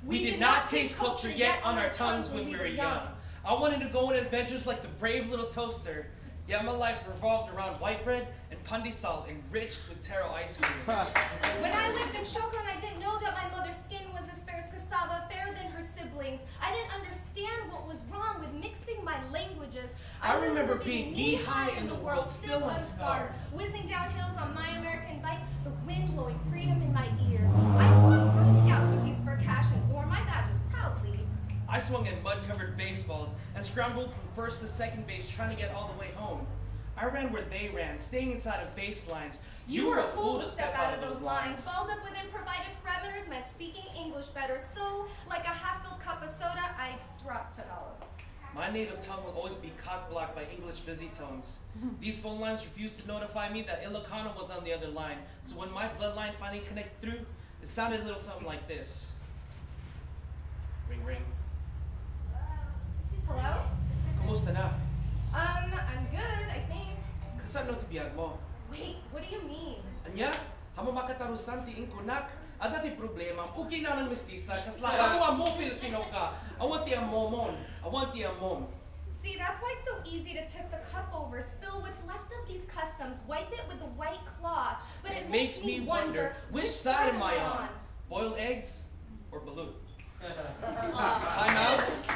We did not taste culture yet on our tongues when we were young. I wanted to go on adventures like the brave little toaster. Yet my life revolved around white bread and pandesal enriched with taro ice cream. When I lived in Shogun, I didn't know that my mother's skin was as fair as cassava, fairer than her siblings. I didn't understand what was wrong with mixing my languages. I remember being knee-high in the world, still unscarred. Whizzing down hills on my American bike, the wind blowing freedom in my ears. I swapped Girl Scout cookies for cash and wore my badges proudly. I swung at mud-covered baseballs and scrambled from first to second base trying to get all the way home. I ran where they ran, staying inside of baselines. You were a fool to step out of those lines. Balled up within provided parameters meant speaking English better. So, like a half-filled cup of soda, I dropped Tagalog. My native tongue will always be cock-blocked by English busy tones. These phone lines refused to notify me that Ilocano was on the other line. So when my bloodline finally connected through, it sounded a little something like this. Ring, ring. Hello? Kumusta na? I'm good, I think. Kasano tibiyag mo? Wait, what do you mean? Anya, hamo makatarusan ti inkunak. Ada ti problema, okay na ng mestiza, kasla ako mo Filipino ka. I want the amomon. I want the amom. See, that's why it's so easy to tip the cup over, spill what's left of these customs, wipe it with a white cloth. But it makes me wonder, which side am I on? Boiled eggs or balut? Timeouts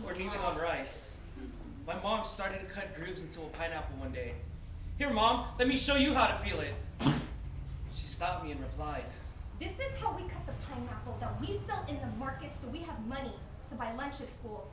or kneeling on rice? My mom started to cut grooves into a pineapple one day. Here, Mom, let me show you how to peel it. She stopped me and replied, this is how we cut the pineapple that we sell in the market so we have money to buy lunch at school.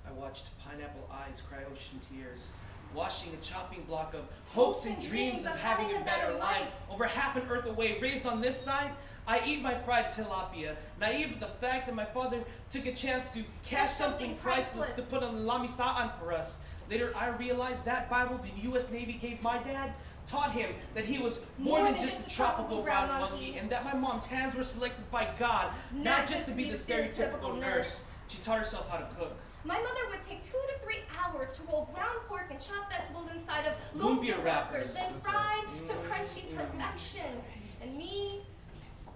I watched pineapple eyes cry ocean tears, washing a chopping block of hopes and dreams of having a better life. Over half an earth away, raised on this side, I eat my fried tilapia, naive at the fact that my father took a chance to cash something priceless to put on the lamisaan for us. Later, I realized that Bible the U.S. Navy gave my dad taught him that he was more than just a tropical brown monkey, and that my mom's hands were selected by God, not just to be the stereotypical nurse. She taught herself how to cook. My mother would take 2 to 3 hours to roll ground pork and chopped vegetables inside of lumpia wrappers, then fried to crunchy perfection. And me,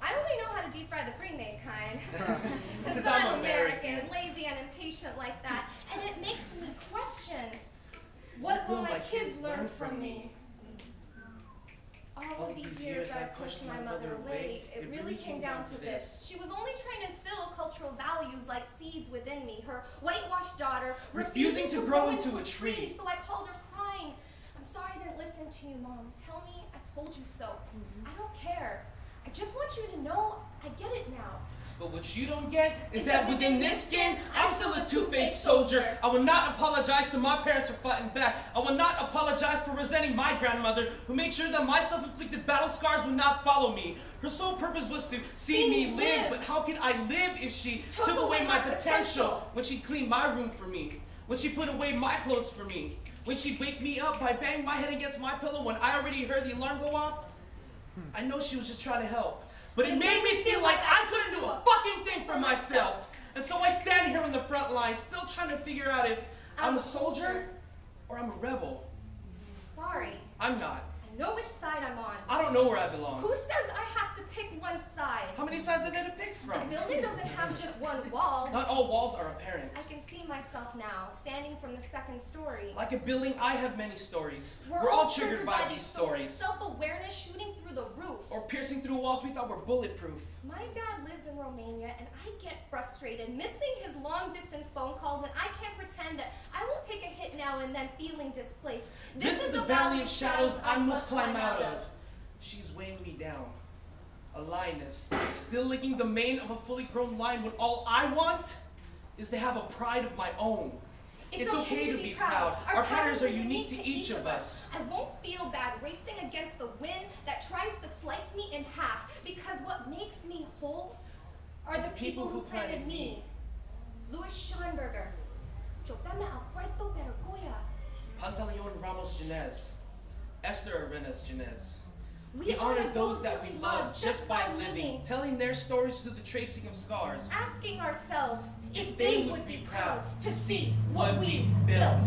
I only know how to deep fry the pre-made kind. Because I'm American, lazy and impatient like that. And it makes me question, what will my kids learn from me? All of these years I pushed my mother away. It really came down to this. She was only trying to instill cultural values like seeds within me. Her whitewashed daughter refusing to grow into a tree. So I called her crying. I'm sorry I didn't listen to you, Mom. Tell me I told you so. I don't care. I just want you to know I get it now. But what you don't get is that within this skin, I'm still a two-faced soldier. I will not apologize to my parents for fighting back. I will not apologize for resenting my grandmother, who made sure that my self-inflicted battle scars would not follow me. Her sole purpose was to see me live, but how could I live if she took away my potential? When she cleaned my room for me, when she put away my clothes for me, when she waked me up by banging my head against my pillow when I already heard the alarm go off. I know she was just trying to help. But it made me feel like I couldn't do a fucking thing for myself. And so I stand here on the front line, still trying to figure out if I'm a soldier or I'm a rebel. Sorry. I'm not. I know which side I'm on. I don't know where I belong. Who says I have to pick one side? How many sides are there to pick from? The building doesn't have just one wall. Not all walls are apparent. I can see myself now, standing from the second story. Like a building, I have many stories. We're all triggered by these stories. Self-awareness shooting through the roof. Or piercing through walls we thought were bulletproof. My dad lives in Romania, and I get frustrated, missing his long-distance phone calls, and I can't pretend that I won't take a hit now and then feeling displaced. This is the valley of shadows I must climb out of. She's weighing me down. A lioness, still licking the mane of a fully grown lion when all I want is to have a pride of my own. It's okay to be proud. Our patterns are unique to each of us. I won't feel bad racing against the wind that tries to slice me in half, because what makes me whole are the people who planted me. Louis Schonberger. Yo dame al puerto Pergoya. Pantaleon Ramos Janez. Esther Arenas Janez. We honor those that we love just by living, telling their stories through the tracing of scars. Asking ourselves if they would be proud to see what we've built.